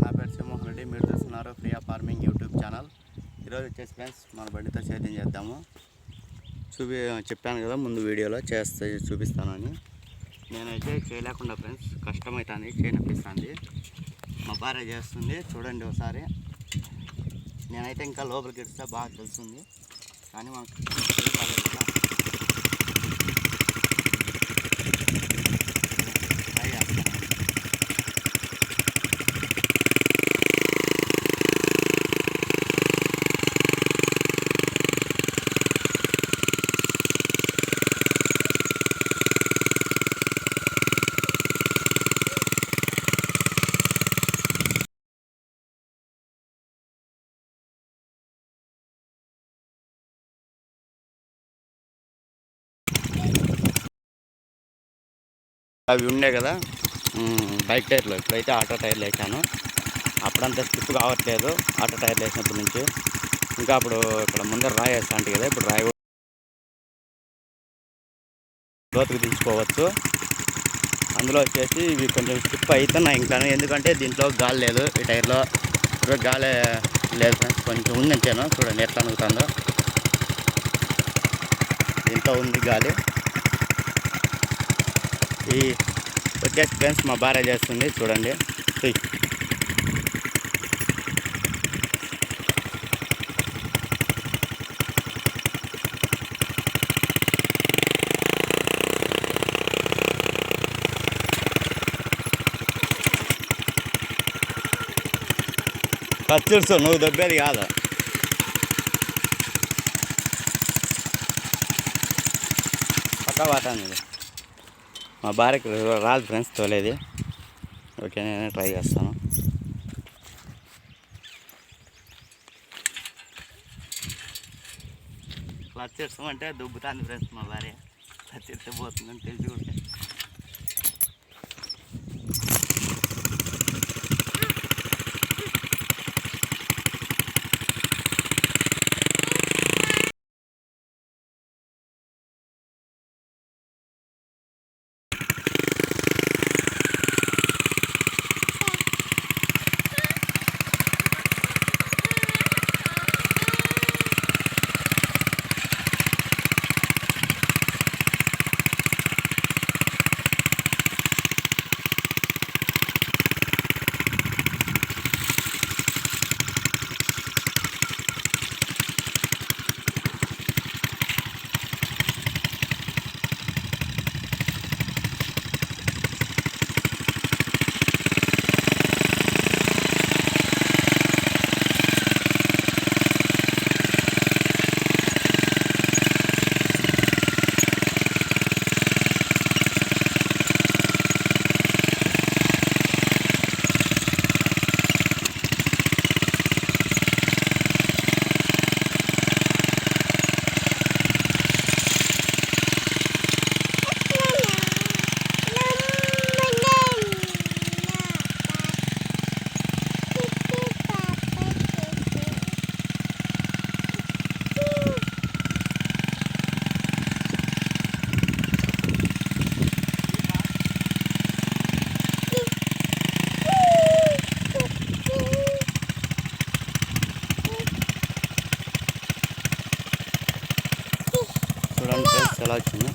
నా పేరు సింహోన్ రెడ్డి. మీరు చూస్తున్నారు ప్రియా ఫార్మింగ్ యూట్యూబ్ ఛానల్. ఈరోజు వచ్చేసి ఫ్రెండ్స్ మన బండితో సేద్యం చేద్దాము. చెప్పాను కదా ముందు వీడియోలో చూపిస్తానని. నేనైతే చేయలేకుండా ఫ్రెండ్స్, కష్టమవుతుంది, చేయనిపిస్తుంది. మా భార్య చేస్తుంది, చూడండి ఒకసారి. నేనైతే ఇంకా లోపలికి ఇస్తే బాగా తెలుస్తుంది, కానీ మనకు అవి ఉండే కదా బైక్ టైర్లు, ఇప్పుడైతే ఆటో టైర్లు వేసాను. అప్పుడంతా స్లిప్ కావట్లేదు ఆటో టైర్లు వేసినప్పటి నుంచి. ఇంకా అప్పుడు ఇక్కడ ముందర రాయి వేస్తా అంటే కదా, ఇప్పుడు రాయి లోతుకు తీసుకోవచ్చు. అందులో వచ్చేసి ఇవి కొంచెం స్లిప్ అవుతున్నాయి ఇంకా, ఎందుకంటే దీంట్లో గాలి లేదు. ఈ టైర్లో ఇప్పుడు గాలి లేదు ఫ్రెండ్స్, కొంచెం ఉంది అంతేను. చూడండి ఎట్లా అనుకుతుందో, దీంట్లో ఉంది గాలి. ఈ వచ్చేసి ఫ్రెండ్స్ మా భార్య చేస్తుంది, చూడండి. చూడు, నువ్వు దొబ్బేది కాదు. పక్క వాటాను మా భార్యకి రాదు ఫ్రెండ్స్ తోలేది. ఓకే, నేనే ట్రై చేస్తాను. క్లచ్ చేస్తామంటే దుబ్బుతుంది ఫ్రెండ్స్ మా భార్య. క్లచ్ చేస్తే పోతుందని తెలిసి కూడా చూడండి ఫ్రెండ్స్ ఎలా వచ్చింది.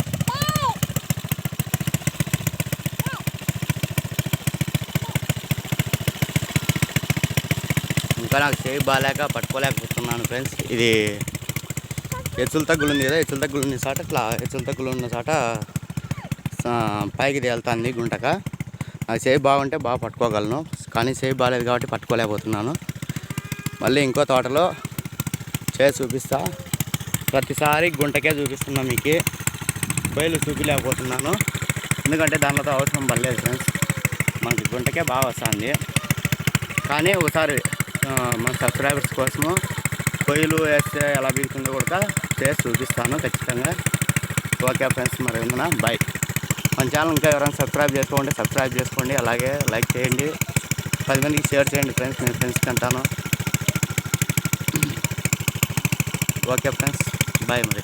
ఇంకా నాకు చేయి బాగాలేక పట్టుకోలేకపోతున్నాను ఫ్రెండ్స్. ఇది ఎచ్చుల తగ్గులు ఉంది కదా, ఎచ్చుల తగ్గులు ఉన్న చాట ఇట్లా ఎచ్చుల తగ్గులు ఉన్న చాట పైకి తేలుతుంది గుంటక. నాకు చేయి బాగుంటే బాగా పట్టుకోగలను, కానీ చేయి బాగాలేదు కాబట్టి పట్టుకోలేకపోతున్నాను. మళ్ళీ ఇంకో తోటలో చేయి చూపిస్తా. ప్రతిసారి గుంటకే చూపిస్తున్నా, మీకు బయలు చూపించలేకపోతున్నాను, ఎందుకంటే దానితో అవసరం పడలేదు ఫ్రెండ్స్. మనకి గుంటకే బాగా వస్తుంది. కానీ ఒకసారి మన సబ్స్క్రైబర్స్ కోసము పొయ్యిలు వేస్తే ఎలా బీగుతుందో కూడా చేసి చూపిస్తాను ఖచ్చితంగా. ఓకే ఫ్రెండ్స్, మరి ఉందనా బాయ్. మన ఛానల్ ఇంకా ఎవరైనా సబ్స్క్రైబ్ చేసుకోండి, సబ్స్క్రైబ్ చేసుకోండి. అలాగే లైక్ చేయండి, 10 మందికి షేర్ చేయండి ఫ్రెండ్స్, నేను ఫ్రెండ్స్కి అంటాను. ఓకే ఫ్రెండ్స్, బాయ్ మరి.